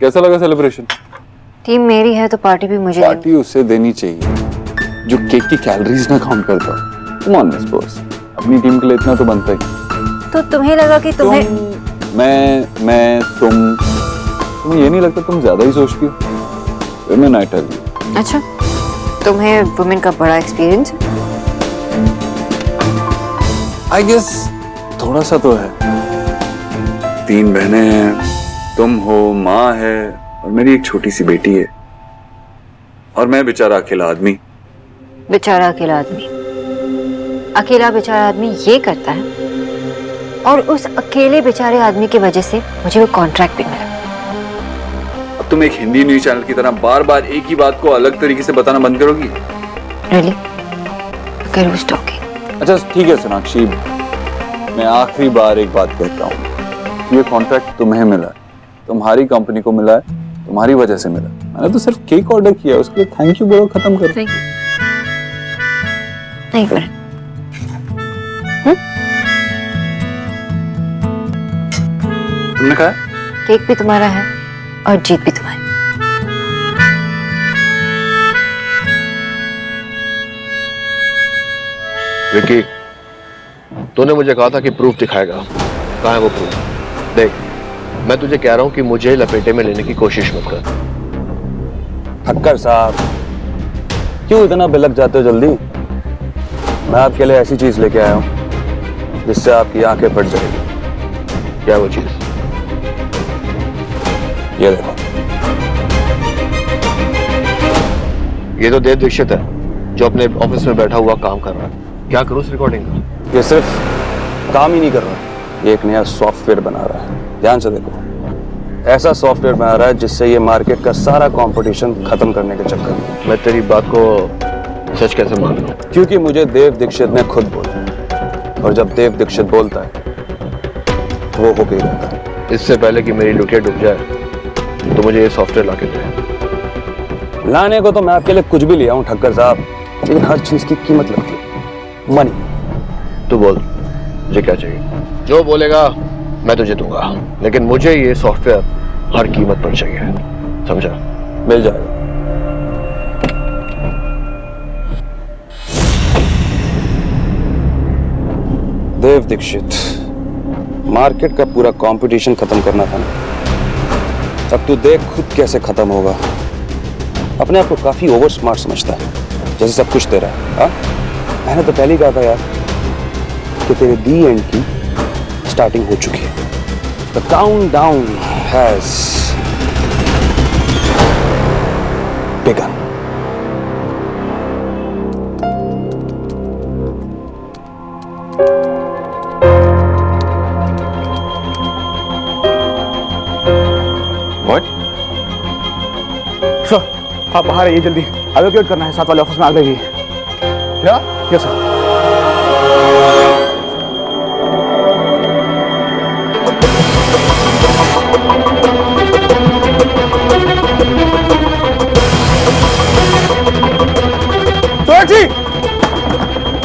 कैसा लगा celebration? Team मेरी है तो पार्टी भी मुझे पार्टी उसे देनी चाहिए जो केक की कैलोरीज ना काउंट करता हो। कम ऑन मिस बॉस, अपनी टीम के लिए इतना तो बनता ही। तो तुम्हें लगा कि तुम्हें तुम्हें ये नहीं लगता तुम ज्यादा ही सोचती हो? Women I tell you. अच्छा, तुम्हें वुमेन का बड़ा एक्सपीरियंस है? आई गेस थोड़ा सा तो है। 3 बहनें हैं, तुम हो, माँ है और मेरी एक छोटी सी बेटी है। और मैं बेचारा अकेला आदमी। बेचारा अकेला आदमी? अकेला बेचारा आदमी ये करता है और उस अकेले बेचारे आदमी की वजह से मुझे वो कॉन्ट्रैक्ट भी मिला। अब तुम एक हिंदी न्यूज चैनल की तरह बार बार एक ही बात को अलग तरीके से बताना बंद करोगी? Really? Okay, who's talking? अच्छा ठीक है सोनाक्षी, मैं आखिरी बार एक बात कहता हूँ, ये कॉन्ट्रैक्ट तुम्हें मिला है, तुम्हारी कंपनी को मिला है, तुम्हारी वजह से मिला। मैंने तो सिर्फ केक ऑर्डर किया, उसके लिए थैंक यू बोलो, खत्म करो। नहीं, एक मिनट। तुमने कहा केक भी तुम्हारा है और जीत भी तुम्हारी। विकी, तूने मुझे कहा था कि प्रूफ दिखाएगा, कहाँ है वो प्रूफ? देख, मैं तुझे कह रहा हूँ कि मुझे लपेटे में लेने की कोशिश मत कर। ठक्कर साहब, क्यों इतना बिलक जाते हो जल्दी? मैं आपके लिए ऐसी चीज लेके आया हूँ जिससे आपकी आंखें फट जाएगी। क्या वो चीज? ये देखो। ये तो देव दीक्षित है जो अपने ऑफिस में बैठा हुआ काम कर रहा है। क्या करूँ इस रिकॉर्डिंग का? ये सिर्फ काम ही नहीं कर रहा, ये एक नया सॉफ्टवेयर बना रहा है। ध्यान से देखो, ऐसा सॉफ्टवेयर बना रहा है जिससे ये मार्केट का सारा कंपटीशन खत्म करने के चक्कर में। मैं तेरी बात को सच कैसे मान लूं? क्योंकि मुझे देव दीक्षित ने खुद बोला, और जब देव दीक्षित बोलता है वो होके ही रहता है। इससे पहले कि मेरी लुटिया डूब जाए तो मुझे ये सॉफ्टवेयर लाके दे। लाने को तो मैं आपके लिए कुछ भी ले आऊं ठक्कर साहब, लेकिन हर चीज की कीमत लगती है, मनी। तू बोल, मुझे क्या चाहिए? जो बोलेगा मैं तुझे दूंगा, लेकिन मुझे ये सॉफ्टवेयर हर कीमत पर चाहिए, समझा? मिल जाएगा। देव दीक्षित, मार्केट का पूरा कंपटीशन खत्म करना था ना, अब तू देख खुद कैसे खत्म होगा। अपने आप को काफी ओवर स्मार्ट समझता है, जैसे सब कुछ तेरा है। हाँ, मैंने तो पहले ही कहा था यार कि तेरे दी एंड की स्टार्टिंग हो चुकी है। The countdown has begin. What? Sir, आप बाहर आइए जल्दी, एवोक्यूएट करना है, साथ वाले ऑफिस में आग लगी है। क्या? Yes sir. सोनाक्षी,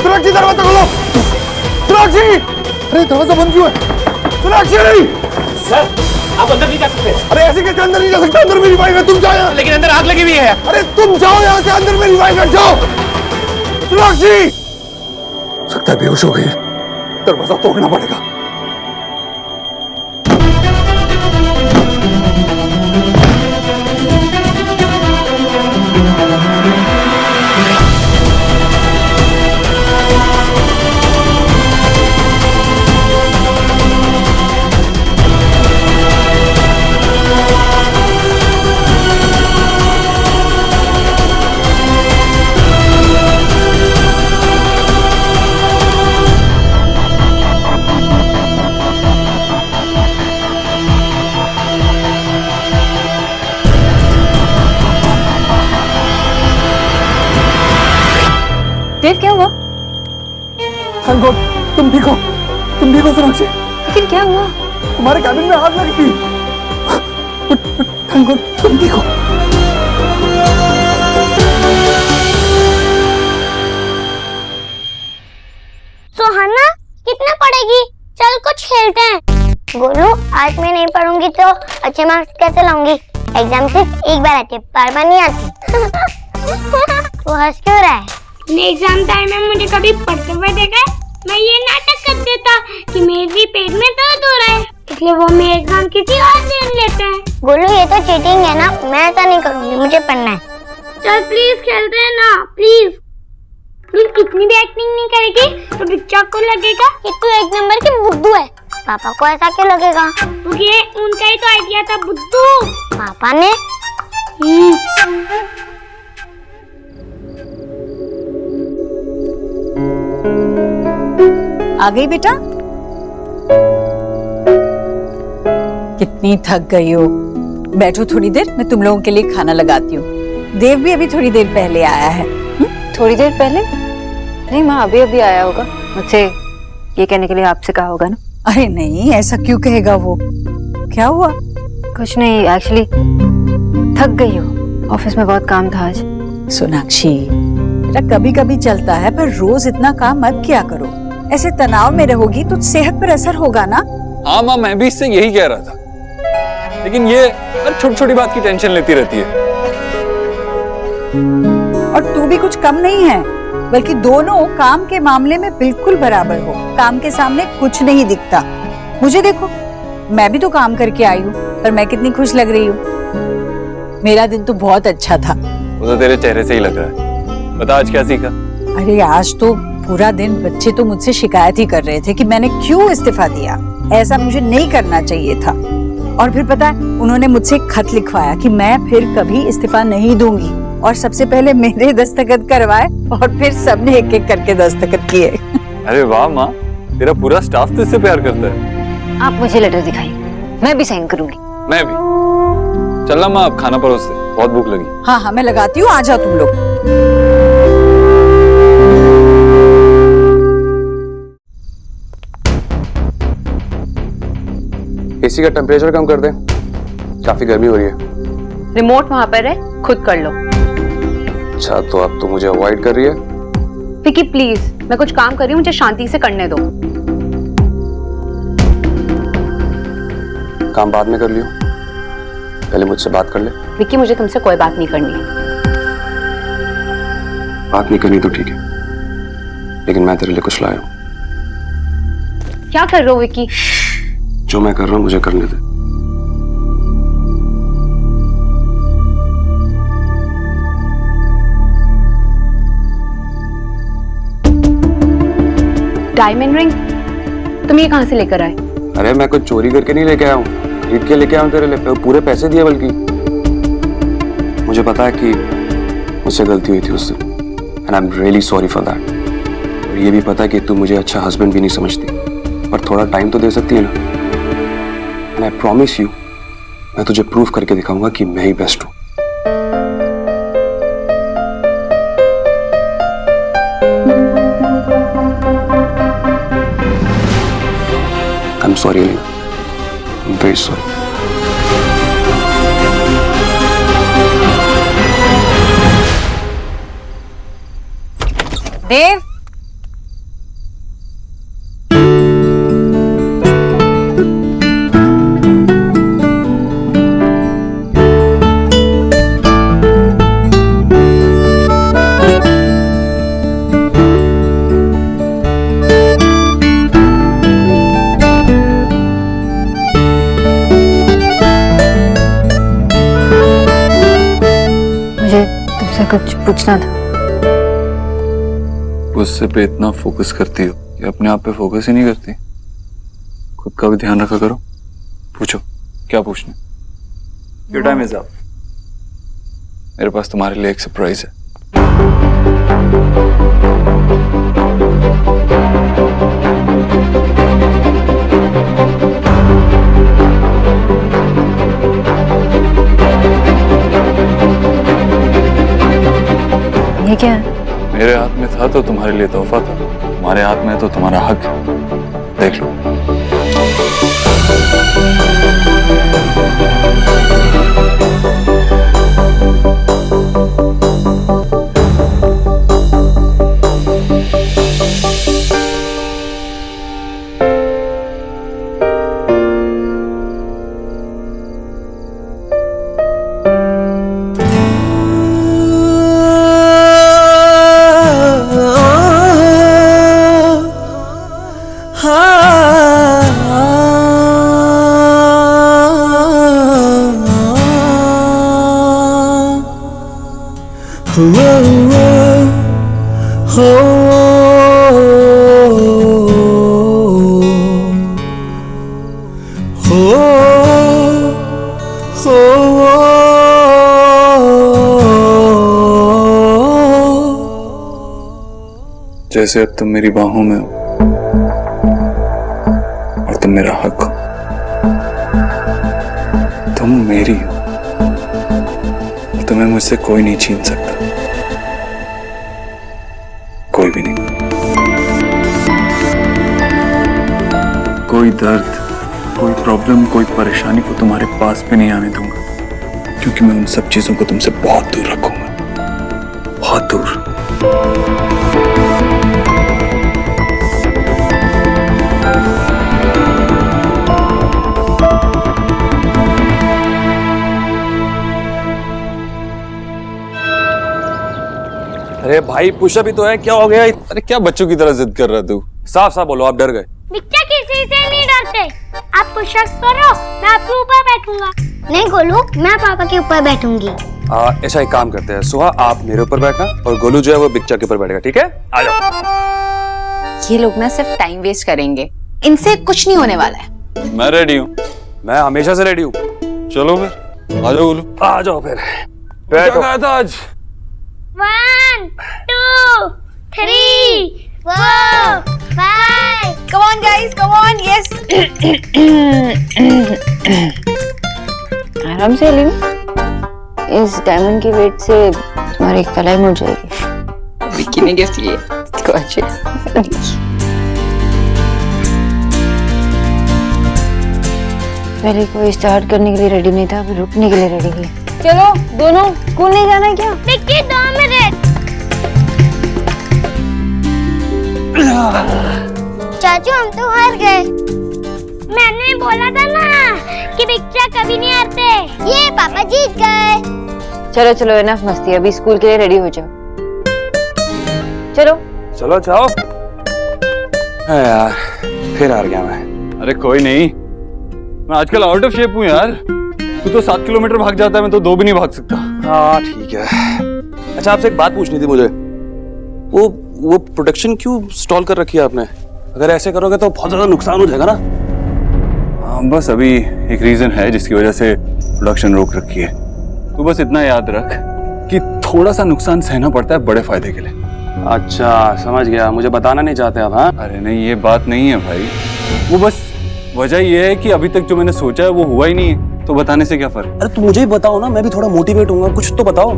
सोनाक्षी दरवाजा खोलो। सोनाक्षी, अरे दरवाजा बंद क्यों है? सोनाक्षी नहीं। सर, आप अंदर नहीं जा सकते। अरे ऐसे कैसे अंदर नहीं जा सकता? अंदर मेरी वाइफ है, तुम जाओ यहाँ। लेकिन अंदर आग लगी हुई है। अरे तुम जाओ यहाँ से, अंदर मेरी वाइफ है, जाओ। सोनाक्षी, सकता है बेहोश हो गई है, दरवाजा तोड़ना पड़ेगा। देव, क्या हुआ? थैंक गॉड, तुम ठीक हो सोनाक्षी। लेकिन क्या हुआ? तुम्हारे कैबिन में आग लगी थी। थैंक गॉड, तुम ठीक हो। सुहाना, कितना पढ़ेगी? चल कुछ खेलते हैं। बोलू, आज मैं नहीं पढ़ूंगी तो अच्छे मार्क्स कैसे लाऊंगी? एग्जाम सिर्फ एक बार आती है, बार बार नहीं आती। तो हंस क्यों रहा है? एग्जाम टाइम में मुझे कभी पढ़ते हुए देखा है? मैं ये नाटक कर देता कि मेरे पेट में दर्द हो रहा है, इसलिए वो मेरे एग्जाम किसी और दिन लेते हैं। गोलू ये तो चीटिंग है ना, मैं ऐसा नहीं करूँगी, मुझे पढ़ना है। चल प्लीज खेलते हैं ना, प्लीज। प्लीज इतनी भी एक्टिंग नहीं करेगी तो बिच्चा को लगेगा कि तू एक नंबर की बुद्धू है। पापा को ऐसा क्यों लगेगा? क्योंकि उनका ही तो आइडिया था बुद्धू। पापा ने आ गई बेटा? कितनी थक गई हो? बैठो थोड़ी देर, मैं तुम लोगों के लिए खाना लगाती हूँ। देव भी अभी थोड़ी देर पहले आया है। थोड़ी देर पहले? नहीं माँ, अभी अभी आया होगा। मुझसे ये कहने के लिए आपसे कहा होगा ना। अरे नहीं, ऐसा क्यों कहेगा वो? क्या हुआ? कुछ नहीं, एक्चुअली थक गई हो, ऑफिस में बहुत काम था आज। सोनाक्षी, कभी कभी चलता है, पर रोज इतना काम मत किया करो। ऐसे तनाव में रहोगी तो सेहत पर असर होगा ना। हाँ माँ, मैं भी इससे यही कह रहा था, लेकिन ये हर छोटी छोटी बात की टेंशन लेती रहती है। और तू भी कुछ कम नहीं है, बल्कि दोनों काम के मामले में बिल्कुल बराबर हो। काम के सामने कुछ नहीं दिखता। मुझे देखो, मैं भी तो काम करके आई हूँ, पर मैं कितनी खुश लग रही हूँ। मेरा दिन तो बहुत अच्छा था। वो तो तेरे चेहरे से ही लग रहा है। बता आज क्या सीखा? अरे आज तो पूरा दिन बच्चे तो मुझसे शिकायत ही कर रहे थे कि मैंने क्यों इस्तीफा दिया, ऐसा मुझे नहीं करना चाहिए था। और फिर पता है, उन्होंने मुझसे एक खत लिखवाया कि मैं फिर कभी इस्तीफा नहीं दूंगी, और सबसे पहले मेरे दस्तखत करवाए और फिर सबने एक एक करके दस्तखत किए। अरे वाह माँ, तेरा पूरा स्टाफ तो इससे प्यार करता है। आप मुझे लेटर दिखाइए, मैं भी साइन करूंगी। मैं भी। चलना माँ, अब खाना परोस दे, बहुत भूख लगी। हाँ हाँ, मैं लगाती हूँ, आ जाओ तुम लोग। एसी का टेम्परेचर कम कर दे, काफी गर्मी हो रही है। रिमोट वहां पर है, खुद कर लो। अच्छा, तो अब तो मुझे अवॉइड कर रही है। विकी प्लीज, मैं कुछ काम कर रही हूँ, मुझे शांति से करने दो। काम बाद में कर लियो, पहले मुझसे बात कर ले। विकी मुझे तुमसे कोई बात नहीं करनी है। बात नहीं करनी तो ठीक है, लेकिन मैं तेरे लिए कुछ लाया हूँ। क्या कर रहे हो विकी? जो मैं कर रहा हूँ मुझे करने दे। Diamond ring? तुम ये कहां से लेकर आए? अरे मैं कुछ चोरी करके नहीं लेके आया हूँ, खरीद के लेके आया हूँ तेरे लिए। पूरे पैसे दिए, बल्कि मुझे पता है कि मुझसे गलती हुई थी उससे, and I am really sorry for that. और ये भी पता है कि तू मुझे अच्छा हस्बैंड भी नहीं समझती, पर थोड़ा टाइम तो दे सकती है ना। एंड आई प्रॉमिस यू, मैं तुझे प्रूव करके दिखाऊंगा कि मैं ही बेस्ट हूँ। I'm sorry, Elena. I'm very sorry. देव, मुझे तुमसे कुछ पूछना था। गुस्से पे इतना फोकस करती हो कि अपने आप पे फोकस ही नहीं करती। खुद का भी ध्यान रखा करो। पूछो, क्या पूछना? Your time is up. मेरे पास तुम्हारे लिए एक सरप्राइज है। ये क्या है? मेरे हाथ में था तो तुम्हारे लिए तोहफा था, तुम्हारे हाथ में तो तुम्हारा हक है। देख लो। जैसे अब तुम मेरी बाहों में हो और तुम मेरा हक हो। तुम मेरी हो और तुम्हें मुझसे कोई नहीं छीन सकता, कोई भी नहीं। कोई दर्द, कोई प्रॉब्लम, कोई परेशानी को तुम्हारे पास भी नहीं आने दूंगा, क्योंकि मैं उन सब चीजों को तुमसे बहुत दूर रखूंगा, बहुत दूर। अरे भाई पुशअप ही तो है, क्या हो गया? अरे क्या बच्चों की तरह जिद कर रहा तू? साफ साफ बोलो, आप डर गए। बिच्चा किसी से नहीं डरते। आप पुशअप करो, मैं आपके ऊपर बैठूंगा। नहीं गोलू, मैं पापा के ऊपर बैठूंगी। ऐसा एक काम करते हैं, सुहा आप मेरे ऊपर बैठना और गोलू जो है वो बिच्चा के ऊपर बैठेगा, ठीक है? आ जाओ। ये लोग ना सिर्फ टाइम वेस्ट करेंगे, इनसे कुछ नहीं होने वाला है। मैं रेडी हूँ। मैं हमेशा से रेडी हूँ। चलो फिर, आ जाओ गोलू। आ जाओ फिर। बैठो। क्या था आज? 1 2 3 4 5। Come on guys, come on, yes. आराम से लेना, इस डायमंड की वेट से तुम्हारी कलाई मुड़ जाएगी। विक्की ने गिफ्ट लिए, gorgeous. पहले कोई स्टार्ट करने के लिए रेडी नहीं था, अभी रुकने के लिए रेडी है। चलो दोनों, स्कूल नहीं जाना क्या? विक्की 2 मिनट। चाचू हम तो हार गए। मैंने बोला था ना कि बिच्चा कभी नहीं हारते। ये पापा जीत गए। चलो चलो, एनफ मस्ती, अभी स्कूल के लिए रेडी हो जाओ। चलो चलो जाओ। यार फिर हार गया मैं। अरे कोई नहीं, मैं आजकल आउट ऑफ शेप हूँ यार। तू तो 7 किलोमीटर भाग जाता है, मैं तो 2 भी नहीं भाग सकता। हाँ ठीक है। अच्छा आपसे एक बात पूछनी थी मुझे, वो प्रोडक्शन क्यों स्टॉल कर रखी है आपने? अगर ऐसे करोगे तो बहुत ज्यादा नुकसान हो जाएगा ना। हाँ बस अभी एक रीजन है जिसकी वजह से प्रोडक्शन रोक रखी है। तू बस इतना याद रख कि थोड़ा सा नुकसान सहना पड़ता है बड़े फायदे के लिए। अच्छा समझ गया, मुझे बताना नहीं चाहते आप? हाँ अरे नहीं, ये बात नहीं है भाई। वो बस वजह ये है कि अभी तक जो मैंने सोचा है वो हुआ ही नहीं है, तो बताने से क्या फर्क। अरे तो मुझे ही बताओ ना, मैं भी थोड़ा मोटिवेट होऊंगा, कुछ तो बताओ।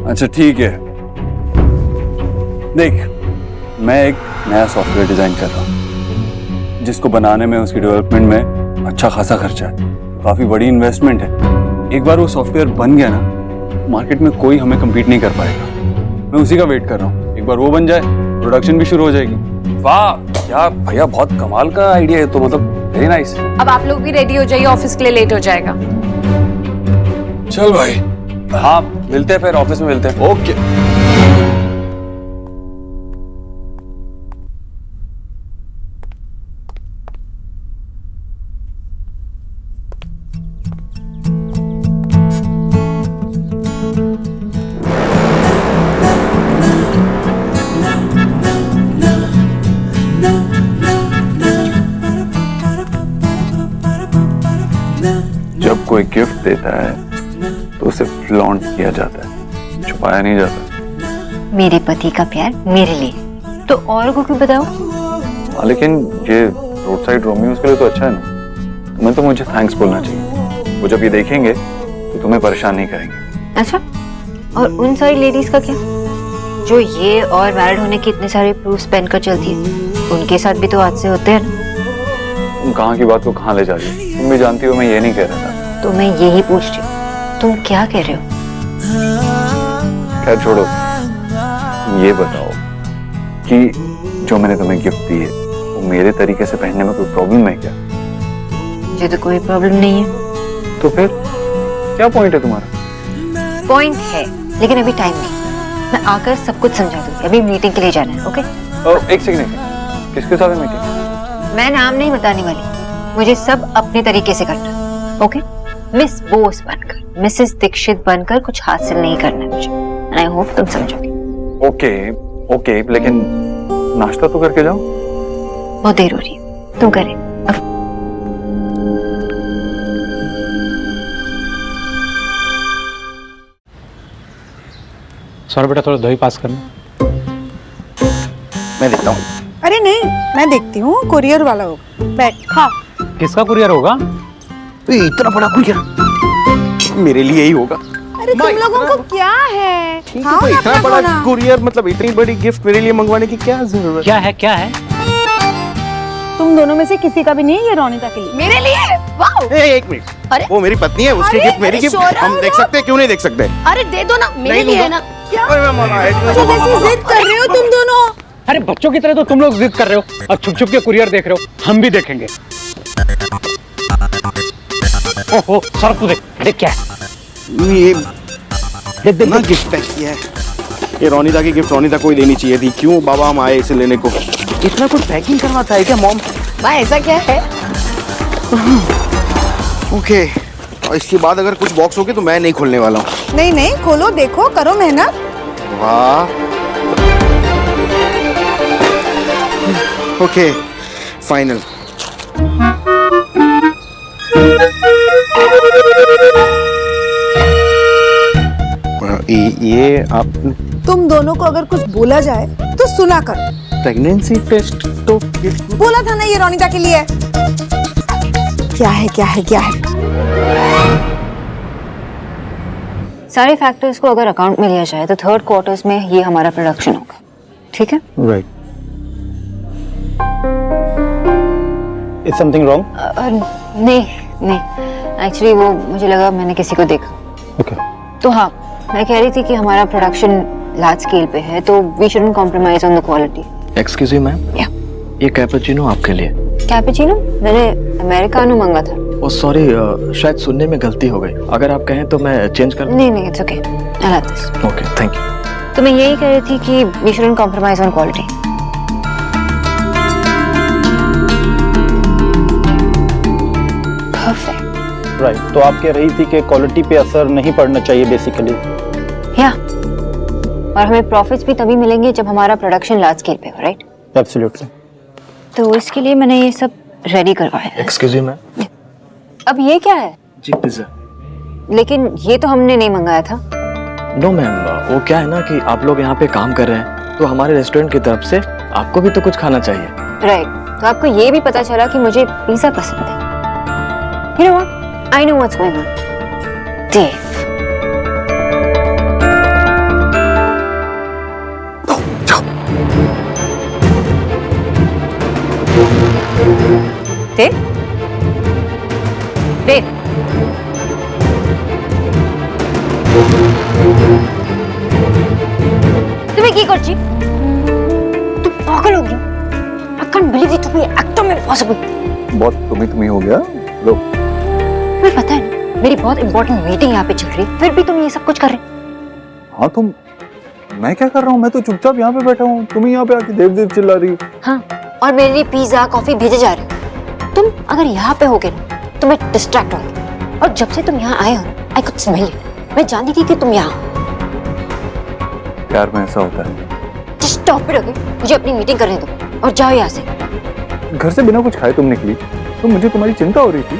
अच्छा ठीक है, देख मैं एक नया सॉफ्टवेयर डिजाइन कर रहा हूँ, जिसको बनाने में, उसकी डेवलपमेंट में अच्छा खासा खर्चा है, काफी बड़ी इन्वेस्टमेंट है। एक बार वो सॉफ्टवेयर बन गया ना, मार्केट में कोई हमें कम्पीट नहीं कर पाएगा। मैं उसी का वेट कर रहा हूँ, एक बार वो बन जाए प्रोडक्शन भी शुरू हो जाएगी। वाह क्या भैया, बहुत कमाल का आइडिया है तो, मतलब वेरी नाइस। अब आप लोग भी रेडी हो जाइए, ऑफिस के लिए लेट हो जाएगा। चल भाई। हाँ मिलते हैं फिर, ऑफिस में मिलते हैं। ओके। जब कोई गिफ्ट देता है तो उसे फ्लॉन्ट किया जाता है, छुपाया नहीं जाता। मेरे पति का प्यार मेरे लिए, तो और को क्यों बताओ? लेकिन ये रोड साइड रोमियोस के लिए तो अच्छा है ना। तुम्हें तो मुझे थैंक्स बोलना चाहिए। वो जब ये देखेंगे तो तुम्हें परेशान नहीं करेंगे। अच्छा, और उन सारी लेडीज का क्या जो ये और मैरिड होने के इतने सारे प्रूफ्स पहनकर चलती है? उनके साथ भी तो हादसे होते हैं ना। तुम कहाँ की बात को कहाँ ले जा रही हो? तुम भी जानती हो मैं ये नहीं कह रहा था। तो मैं यही पूछ रही हूँ, तुम क्या कह रहे हो? खैर छोड़ो, ये बताओ कि जो मैंने तुम्हें गिफ्ट दी है वो मेरे तरीके से पहनने में कोई प्रॉब्लम है क्या? मुझे तो कोई प्रॉब्लम नहीं है। तो फिर क्या पॉइंट है तुम्हारा? पॉइंट है, लेकिन अभी टाइम नहीं। मैं आकर सब कुछ समझा दूंगी, अभी मीटिंग के लिए जाना है। ओके? एक सेकंड, किसके साथ है मीटिंग? मैं नाम नहीं बताने वाली, मुझे सब अपने तरीके से करना। ओके? मिस बोस बनकर, मिसेस दीक्षित बनकर कुछ हासिल नहीं करना है मुझे। एंड आई होप तुम समझोगे। ओके ओके, लेकिन नाश्ता तो करके जाओ। बहुत देर हो रही है, तुम करे। सॉरी बेटा, थोड़ा दही पास करना। मैं देखता हूँ। अरे नहीं, मैं देखती हूँ, कुरियर वाला होगा। बैठ खा। किसका कुरियर होगा? तो इतना बड़ा कुरियर मेरे लिए ही होगा। अरे तुम लोगों को क्या है? तो इतना बड़ा कुरियर, मतलब इतनी बड़ी गिफ्ट मेरे लिए मंगवाने की क्या जरूरत? क्या है क्या है? तुम दोनों में से किसी का भी नहीं है ये रोनिता के लिए? मेरे लिए? वाओ! एक मिनट, अरे वो मेरी पत्नी है, उसकी गिफ्ट मेरी गिफ्ट, हम देख सकते हैं, क्यों नहीं देख सकते? अरे दे दो ना, मेरे लिए है ना। जैसी जिद कर रहे हो तुम दोनों। अरे बच्चों की तरह तो तुम लोग जिद कर रहे हो और छुप छुप के कुरियर देख रहे हो। हम भी देखेंगे। ओहो, सर तू देख, देख क्या है ये? देख ना गिफ्ट पैक किया है। ये रोनिता की गिफ्ट रोनिता को ही देनी चाहिए थी। क्यों बाबा हम आए इसे लेने को? इतना कुछ पैकिंग करवाता है क्या मॉम? भाई ऐसा क्या है? ओके, और इसके बाद अगर कुछ बॉक्स होगी तो मैं नहीं खोलने वाला हूँ। नहीं नहीं, खोलो, देखो, करो मेहनत। वाह, ओके फाइनल। ये आप तुम दोनों को अगर कुछ बोला जाए तो सुना करो। प्रेगनेंसी टेस्ट तो बोला था ना ये रोनिता के लिए। क्या है क्या है क्या है? सारे फैक्टर्स को अगर अकाउंट में लिया जाए तो थर्ड क्वार्टर्स में ये हमारा प्रोडक्शन होगा, ठीक है? राइट। Is something wrong? नहीं नहीं, एक्चुअली वो मुझे लगा मैंने किसी को देखा। ओके। तो हाँ, मैं कह रही थी कि हमारा प्रोडक्शन लार्ज स्केल पे है तो we shouldn't compromise on the quality. Excuse me ma'am, या ये कैपुचिनो आपके लिए। कैपुचिनो? मैंने अमेरिकानो मांगा था। ओ सॉरी, शायद सुनने में गलती हो गई। अगर आप कहें तो मैं चेंज कर। नहीं नहीं, it's okay, I love this. Okay, thank you. तो मैं यही कह रही थी कि we shouldn't compromise on quality. Perfect. Right, तो आप कह रही थी कि क्वालिटी पे असर नहीं पड़ना चाहिए बेसिकली। या, और हमें प्रॉफिट्स भी तभी मिलेंगे जब हमारा प्रोडक्शन लार्ज स्केल पे हो, राइट? एब्सोल्युटली। तो इसके लिए मैंने ये सब रेडी करवाया है। Excuse me ma'am. अब ये क्या है? जी पिज्जा। लेकिन ये तो हमने नहीं मंगाया था। नो मैम, वो क्या है ना कि आप लोग यहाँ पे काम कर रहे हैं तो हमारे रेस्टोरेंट की तरफ से आपको भी तो कुछ खाना चाहिए। राइट, तो आपको ये भी पता चला कि मुझे पिज़्ज़ा पसंद है। You know what? I know what's going on. Dave. Dave? Dave? तुम्हें की करची? तुम पागल हो गई? I can't believe it to be actually possible. बहुत तुम्हें हो गया। लो, तुम्हें पता है ना, मेरी बहुत इंपॉर्टेंट मीटिंग यहाँ पे चल रही है, फिर भी तुम ये सब कुछ कर रहे हो। हाँ तुम, मैं क्या कर रहा हूँ? मैं तो चुपचाप यहाँ पे बैठा हूँ, तुम यहाँ पे आके देव देव चिल्ला रही हो। हाँ, और मेरे लिए पिज्जा कॉफी भेजे जा रहे हो। तुम अगर यहाँ पे होगे ना तो मैं डिस्ट्रैक्ट होंगी, और जब से तुम यहाँ आए हो आई कुड स्मेल यू। मैं जानती थी कि तुम यहाँ हो। प्यार में ऐसा होता है। Just stop it, okay? मुझे अपनी मीटिंग करने दो और जाओ यहाँ से। घर से बिना कुछ खाए तुम निकली तो मुझे तुम्हारी चिंता हो रही थी,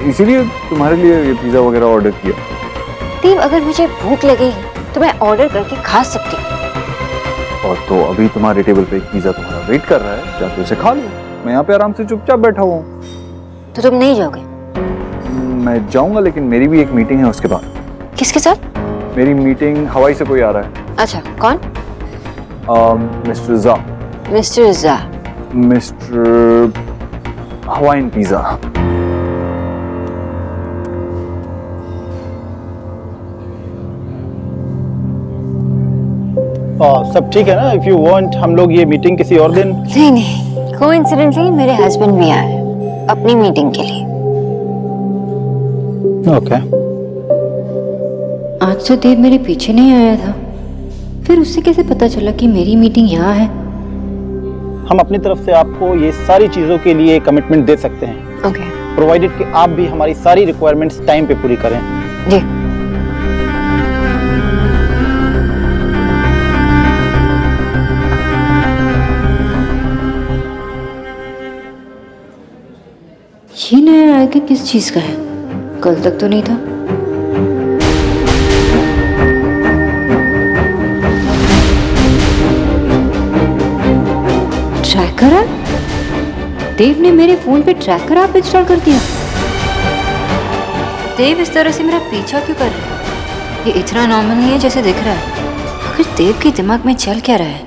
इसीलिए तुम्हारे लिए ये पिज्जा वगैरह ऑर्डर किया। देव, अगर मुझे भूख लगी तो मैं ऑर्डर करके खा सकती हूँ। और तो अभी तुम्हारे टेबल पे एक पिज्जा तुम्हारा वेट कर रहा है, जाके उसे खा लो। मैं यहाँ पे आराम से चुपचाप बैठा हुआ हूँ। तो तुम नहीं जाओगे? मैं जाऊंगा, लेकिन मेरी भी एक मीटिंग है उसके बाद। किसके साथ? मेरी मीटिंग हवाई से कोई आ रहा है। अच्छा, कौन? मिस्टर ज़ा। मिस्टर ज़ा? Mister Hawaiian pizza. सब ठीक है ना? इफ यू वांट हम लोग ये मीटिंग किसी और दिन। नहीं नहीं, कोइंसिडेंटली मेरे हस्बैंड भी आए हैं अपनी मीटिंग के लिए। ओके। आज तो देव मेरे पीछे नहीं आया था, फिर उससे कैसे पता चला कि मेरी मीटिंग यहाँ है? हम अपनी तरफ से आपको ये सारी चीजों के लिए कमिटमेंट दे सकते हैं, ओके, प्रोवाइडेड कि आप भी हमारी सारी रिक्वायरमेंट्स टाइम पे पूरी करें। जी। ये नया आइकन किस चीज का है? कल तक तो नहीं था। Tracker app? देव ने मेरे फोन पे ट्रैकर ऐप इंस्टॉल कर दिया। देव इस तरह से मेरा पीछा क्यों कर रहा है? ये इतना नॉर्मल नहीं है जैसे दिख रहा है। आखिर देव के दिमाग में चल क्या रहा है?